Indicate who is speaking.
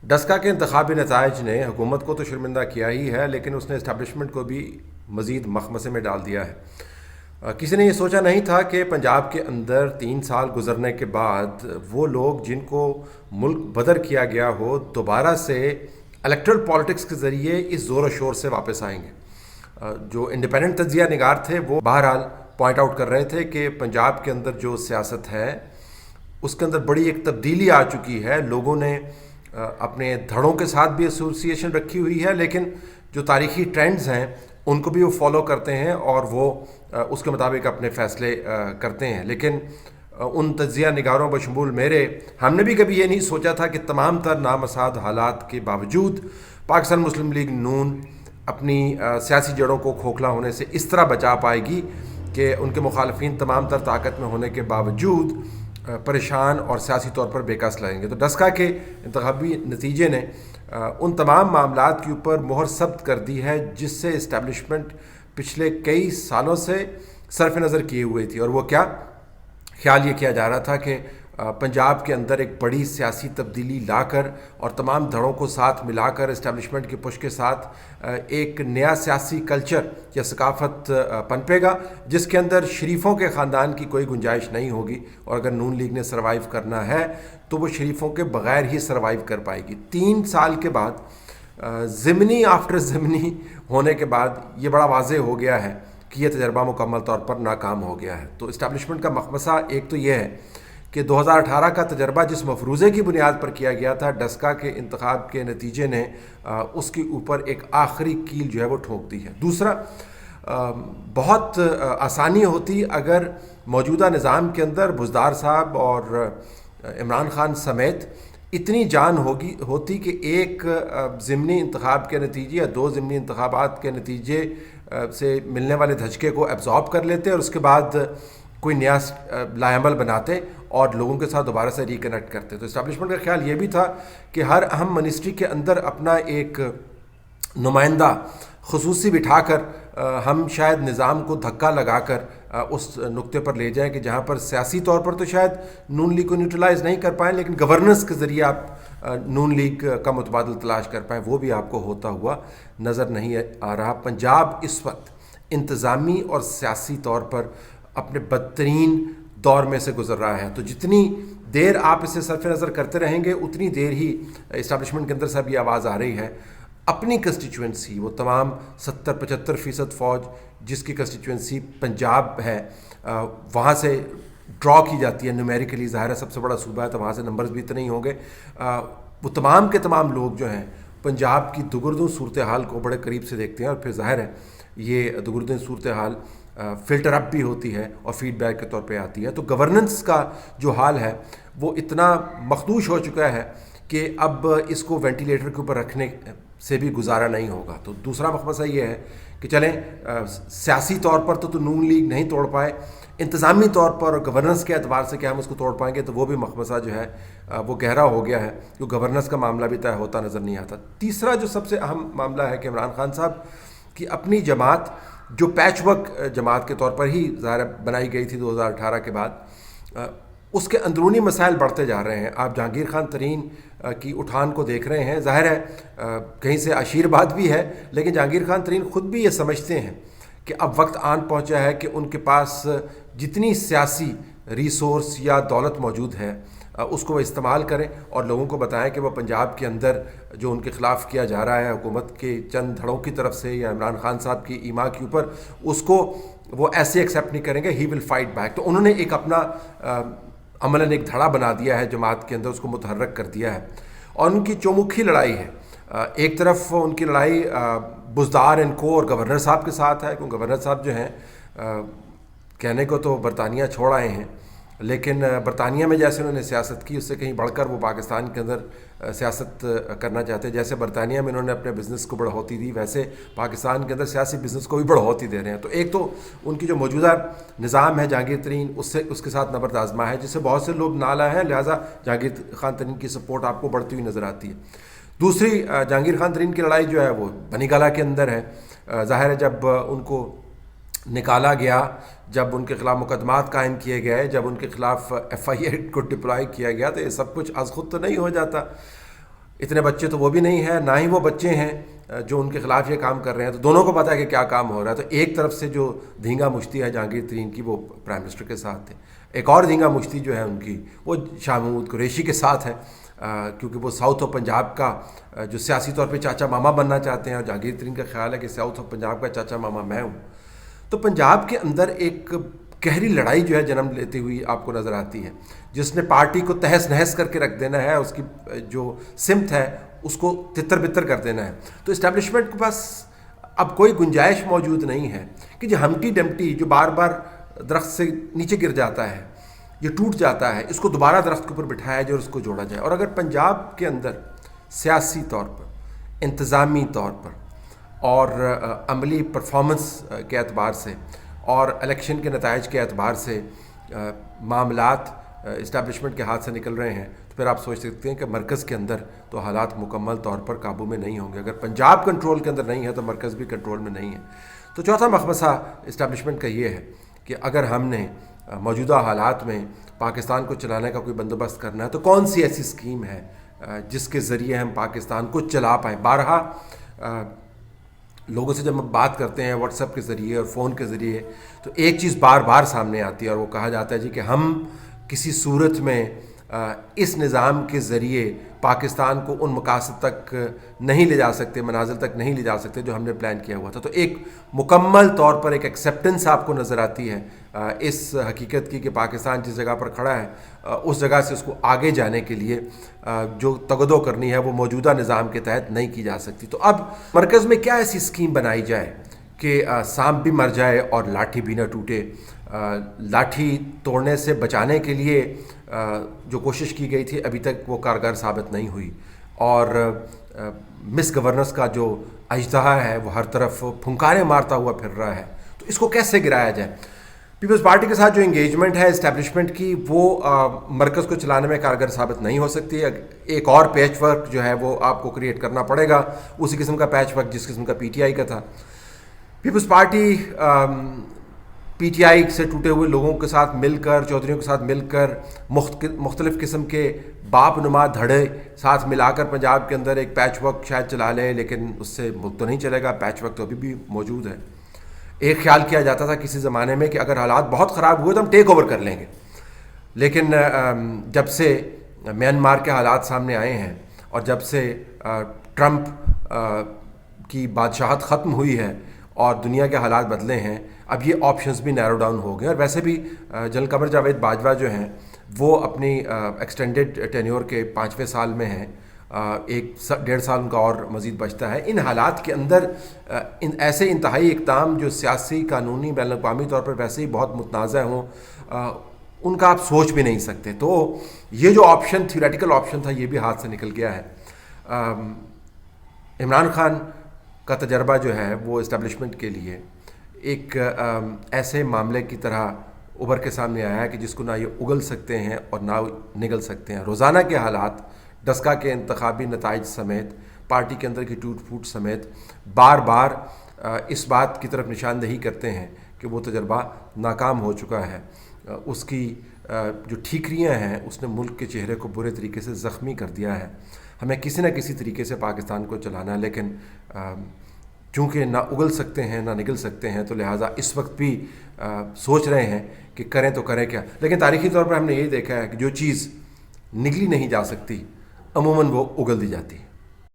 Speaker 1: ڈسکا کے انتخابی نتائج نے حکومت کو تو شرمندہ کیا ہی ہے، لیکن اس نے اسٹیبلشمنٹ کو بھی مزید مخمصے میں ڈال دیا ہے۔ کسی نے یہ سوچا نہیں تھا کہ پنجاب کے اندر 3 سال گزرنے کے بعد وہ لوگ جن کو ملک بدر کیا گیا ہو دوبارہ سے الیکٹرل پالیٹکس کے ذریعے اس زور و شور سے واپس آئیں گے۔ جو انڈیپینڈنٹ تجزیہ نگار تھے وہ بہرحال پوائنٹ آؤٹ کر رہے تھے کہ پنجاب کے اندر جو سیاست ہے اس کے اندر بڑی ایک تبدیلی آ چکی ہے۔ لوگوں نے اپنے دھڑوں کے ساتھ بھی ایسوسیشن رکھی ہوئی ہے، لیکن جو تاریخی ٹرینڈز ہیں ان کو بھی وہ فالو کرتے ہیں اور وہ اس کے مطابق اپنے فیصلے کرتے ہیں۔ لیکن ان تجزیہ نگاروں بشمول میرے، ہم نے بھی کبھی یہ نہیں سوچا تھا کہ تمام تر نامساعد حالات کے باوجود پاکستان مسلم لیگ نون اپنی سیاسی جڑوں کو کھوکھلا ہونے سے اس طرح بچا پائے گی کہ ان کے مخالفین تمام تر طاقت میں ہونے کے باوجود پریشان اور سیاسی طور پر بے کس لگیں گے۔ تو ڈسکا کے انتخابی نتیجے نے ان تمام معاملات کے اوپر مہر ثبت کر دی ہے جس سے اسٹیبلشمنٹ پچھلے کئی سالوں سے صرف نظر کیے ہوئے تھی، اور وہ کیا خیال یہ کیا جا رہا تھا کہ پنجاب کے اندر ایک بڑی سیاسی تبدیلی لا کر اور تمام دھڑوں کو ساتھ ملا کر اسٹیبلشمنٹ کی پش کے ساتھ ایک نیا سیاسی کلچر یا ثقافت پنپے گا جس کے اندر شریفوں کے خاندان کی کوئی گنجائش نہیں ہوگی، اور اگر نون لیگ نے سروائیو کرنا ہے تو وہ شریفوں کے بغیر ہی سروائیو کر پائے گی۔ 3 سال کے بعد ضمنی آفٹر ضمنی ہونے کے بعد یہ بڑا واضح ہو گیا ہے کہ یہ تجربہ مکمل طور پر ناکام ہو گیا ہے۔ تو اسٹیبلشمنٹ کا مخمصہ ایک تو یہ ہے کہ 2018 کا تجربہ جس مفروضے کی بنیاد پر کیا گیا تھا، ڈسکا کے انتخاب کے نتیجے نے اس کے اوپر ایک آخری کیل جو ہے وہ ٹھونک دی ہے۔ دوسرا، بہت آسانی ہوتی اگر موجودہ نظام کے اندر بزدار صاحب اور عمران خان سمیت اتنی جان ہوتی کہ ایک ضمنی انتخاب کے نتیجے یا 2 ضمنی انتخابات کے نتیجے سے ملنے والے دھچکے کو ایبزارب کر لیتے اور اس کے بعد کوئی نیا لائعمل بناتے اور لوگوں کے ساتھ دوبارہ سے ریکنیکٹ کرتے۔ تو اسٹیبلشمنٹ کا خیال یہ بھی تھا کہ ہر اہم منسٹری کے اندر اپنا ایک نمائندہ خصوصی بٹھا کر ہم شاید نظام کو دھکا لگا کر اس نقطے پر لے جائیں کہ جہاں پر سیاسی طور پر تو شاید نون لیگ کو نیوٹرلائز نہیں کر پائیں، لیکن گورننس کے ذریعے آپ نون لیگ کا متبادل تلاش کر پائیں۔ وہ بھی آپ کو ہوتا ہوا نظر نہیں آ رہا۔ پنجاب اس وقت انتظامی اور سیاسی طور پر اپنے بدترین دور میں سے گزر رہا ہے۔ تو جتنی دیر آپ اسے صرف نظر کرتے رہیں گے اتنی دیر ہی اسٹیبلشمنٹ کے اندر سے اب یہ آواز آ رہی ہے اپنی کنسٹیچوئنسی، وہ تمام 70-75% فوج جس کی کنسٹیچوئنسی پنجاب ہے وہاں سے ڈرا کی جاتی ہے نیومیریکلی، ظاہر ہے سب سے بڑا صوبہ ہے تو وہاں سے نمبرز بھی اتنے ہی ہوں گے۔ وہ تمام کے تمام لوگ جو ہیں پنجاب کی دگردوں صورتحال کو بڑے قریب سے دیکھتے ہیں، اور پھر ظاہر ہے یہ دگردوں صورتحال فلٹر اپ بھی ہوتی ہے اور فیڈ بیک کے طور پہ آتی ہے۔ تو گورننس کا جو حال ہے وہ اتنا مخدوش ہو چکا ہے کہ اب اس کو وینٹیلیٹر کے اوپر رکھنے سے بھی گزارا نہیں ہوگا۔ تو دوسرا مخمصہ یہ ہے کہ چلیں سیاسی طور پر تو نون لیگ نہیں توڑ پائے، انتظامی طور پر اور گورننس کے اعتبار سے کیا ہم اس کو توڑ پائیں گے، تو وہ بھی مخمصہ جو ہے وہ گہرا ہو گیا ہے، کیونکہ گورننس کا معاملہ بھی طے ہوتا نظر نہیں آتا۔ تیسرا جو سب سے اہم معاملہ ہے کہ عمران خان صاحب کی اپنی جماعت جو پیچ ورک جماعت کے طور پر ہی ظاہر بنائی گئی تھی 2018 کے بعد، اس کے اندرونی مسائل بڑھتے جا رہے ہیں۔ آپ جہانگیر خان ترین کی اٹھان کو دیکھ رہے ہیں، ظاہر ہے کہیں سے آشیرواد بھی ہے، لیکن جہانگیر خان ترین خود بھی یہ سمجھتے ہیں کہ اب وقت آن پہنچا ہے کہ ان کے پاس جتنی سیاسی ریسورس یا دولت موجود ہے اس کو وہ استعمال کریں اور لوگوں کو بتائیں کہ وہ پنجاب کے اندر جو ان کے خلاف کیا جا رہا ہے حکومت کے چند دھڑوں کی طرف سے یا عمران خان صاحب کی ایما کے اوپر، اس کو وہ ایسے ایکسیپٹ نہیں کریں گے، ہی ول فائٹ بیک۔ تو انہوں نے ایک اپنا عملاً ایک دھڑا بنا دیا ہے جماعت کے اندر، اس کو متحرک کر دیا ہے، اور ان کی چومکھی لڑائی ہے۔ ایک طرف ان کی لڑائی بزدار ان کو اور گورنر صاحب کے ساتھ ہے، کیونکہ گورنر صاحب جو ہیں کہنے کو تو برطانیہ چھوڑ آئے ہیں، لیکن برطانیہ میں جیسے انہوں نے سیاست کی اس سے کہیں بڑھ کر وہ پاکستان کے اندر سیاست کرنا چاہتے ہیں۔ جیسے برطانیہ میں انہوں نے اپنے بزنس کو بڑھوتی دی، ویسے پاکستان کے اندر سیاسی بزنس کو بھی بڑھوتی دے رہے ہیں۔ تو ایک تو ان کی جو موجودہ نظام ہے جہانگیر ترین اس کے ساتھ نبرد آزما ہے، جس سے بہت سے لوگ نالا ہیں، لہٰذا جہانگیر خان ترین کی سپورٹ آپ کو بڑھتی ہوئی نظر آتی ہے۔ دوسری جہانگیر خان ترین کی لڑائی جو ہے وہ بنی گالہ کے اندر ہے۔ ظاہر ہے جب ان کو نکالا گیا، جب ان کے خلاف مقدمات قائم کیے گئے، جب ان کے خلاف FIA کو ڈپلائی کیا گیا، تو یہ سب کچھ از خود تو نہیں ہو جاتا۔ اتنے بچے تو وہ بھی نہیں ہیں، نہ ہی وہ بچے ہیں جو ان کے خلاف یہ کام کر رہے ہیں، تو دونوں کو پتہ ہے کہ کیا کام ہو رہا ہے۔ تو ایک طرف سے جو دھینگا مشتی ہے جہانگیر ترین کی، وہ پرائم منسٹر کے ساتھ تھے، ایک اور دھینگا مشتی جو ہے ان کی وہ شاہ محمود قریشی کے ساتھ ہے، کیونکہ وہ ساؤتھ آف پنجاب کا جو سیاسی طور پہ چاچا ماما بننا چاہتے ہیں، اور جہانگیر ترین کا خیال ہے کہ ساؤتھ آف پنجاب کا چاچا ماما میں ہوں۔ تو پنجاب کے اندر ایک گہری لڑائی جو ہے جنم لیتی ہوئی آپ کو نظر آتی ہے، جس نے پارٹی کو تہس نہس کر کے رکھ دینا ہے، اس کی جو سمت ہے اس کو تتر بتر کر دینا ہے۔ تو اسٹیبلشمنٹ کے پاس اب کوئی گنجائش موجود نہیں ہے کہ جو ہمٹی ڈمٹی جو بار بار درخت سے نیچے گر جاتا ہے، یہ ٹوٹ جاتا ہے، اس کو دوبارہ درخت کے اوپر بٹھایا جائے اور اس کو جوڑا جائے۔ اور اگر پنجاب کے اندر سیاسی طور پر، انتظامی طور پر اور عملی پرفارمنس کے اعتبار سے اور الیکشن کے نتائج کے اعتبار سے معاملات اسٹیبلشمنٹ کے ہاتھ سے نکل رہے ہیں، تو پھر آپ سوچ سکتے ہیں کہ مرکز کے اندر تو حالات مکمل طور پر قابو میں نہیں ہوں گے۔ اگر پنجاب کنٹرول کے اندر نہیں ہے تو مرکز بھی کنٹرول میں نہیں ہے۔ تو چوتھا مخمصہ اسٹیبلشمنٹ کا یہ ہے کہ اگر ہم نے موجودہ حالات میں پاکستان کو چلانے کا کوئی بندوبست کرنا ہے تو کون سی ایسی اسکیم ہے جس کے ذریعے ہم پاکستان کو چلا پائیں۔ بارہا لوگوں سے جب ہم بات کرتے ہیں واٹس ایپ کے ذریعے اور فون کے ذریعے، تو ایک چیز بار بار سامنے آتی ہے، اور وہ کہا جاتا ہے جی کہ ہم کسی صورت میں اس نظام کے ذریعے پاکستان کو ان مقاصد تک نہیں لے جا سکتے، منازل تک نہیں لے جا سکتے جو ہم نے پلان کیا ہوا تھا۔ تو ایک مکمل طور پر ایک ایکسیپٹنس آپ کو نظر آتی ہے اس حقیقت کی کہ پاکستان جس جگہ پر کھڑا ہے اس جگہ سے اس کو آگے جانے کے لیے جو تگدو کرنی ہے وہ موجودہ نظام کے تحت نہیں کی جا سکتی۔ تو اب مرکز میں کیا ایسی اسکیم بنائی جائے کہ سانپ بھی مر جائے اور لاٹھی بھی نہ ٹوٹے۔ لاٹھی توڑنے سے بچانے کے لیے جو کوشش کی گئی تھی ابھی تک وہ کارگر ثابت نہیں ہوئی، اور مس گورننس کا جو اژدہا ہے وہ ہر طرف پھنکاریں مارتا ہوا پھر رہا ہے۔ تو اس کو کیسے گرایا جائے؟ پیپلز پارٹی کے ساتھ جو انگیجمنٹ ہے اسٹیبلشمنٹ کی وہ مرکز کو چلانے میں کارگر ثابت نہیں ہو سکتی۔ ایک اور پیچ ورک جو ہے وہ آپ کو کریٹ کرنا پڑے گا، اسی قسم کا پیچ ورک جس قسم کا پی ٹی آئی کا تھا۔ Peoples Party P T I سے ٹوٹے ہوئے لوگوں کے ساتھ مل کر، چودھریوں کے ساتھ مل کر، مختلف قسم کے باپ نما دھڑے ساتھ ملا کر پنجاب کے اندر ایک پیچ ورک شاید چلا لے، لیکن اس سے ملک تو نہیں چلے گا۔ پیچ ورک تو ابھی بھی موجود ہے۔ ایک خیال کیا جاتا تھا کسی زمانے میں کہ اگر حالات بہت خراب ہوئے تو ہم ٹیک اوور کر لیں گے، لیکن جب سے میانمار کے حالات سامنے آئے ہیں اور جب سے ٹرمپ کی بادشاہت ختم ہوئی ہے اور دنیا کے حالات بدلے ہیں، اب یہ آپشنز بھی نیرو ڈاؤن ہو گئے۔ اور ویسے بھی جنرل قمر جاوید باجوہ جو ہیں وہ اپنی ایکسٹینڈڈ ٹینیور کے 5ویں سال میں ہیں، 1.5 سال ان کا اور مزید بچتا ہے۔ ان حالات کے اندر ایسے انتہائی اقدام جو سیاسی، قانونی، بین الاقوامی طور پر ویسے ہی بہت متنازع ہوں، ان کا آپ سوچ بھی نہیں سکتے۔ تو یہ جو آپشن تھیوریٹیکل آپشن تھا یہ بھی ہاتھ سے نکل گیا ہے۔ عمران خان کا تجربہ جو ہے وہ اسٹیبلشمنٹ کے لیے ایک ایسے معاملے کی طرح ابھر کے سامنے آیا ہے کہ جس کو نہ یہ اگل سکتے ہیں اور نہ نگل سکتے ہیں۔ روزانہ کے حالات، ڈسکا کے انتخابی نتائج سمیت، پارٹی کے اندر کی ٹوٹ پھوٹ سمیت بار بار اس بات کی طرف نشاندہی کرتے ہیں کہ وہ تجربہ ناکام ہو چکا ہے۔ اس کی جو ٹھیکریاں ہیں اس نے ملک کے چہرے کو برے طریقے سے زخمی کر دیا ہے۔ ہمیں کسی نہ کسی طریقے سے پاکستان کو چلانا ہے، لیکن چونکہ نہ اگل سکتے ہیں نہ نگل سکتے ہیں تو لہٰذا اس وقت بھی سوچ رہے ہیں کہ کریں تو کریں کیا۔ لیکن تاریخی طور پر ہم نے یہی دیکھا ہے کہ جو چیز نگلی نہیں جا سکتی عموماً وہ اگل دی جاتی ہے۔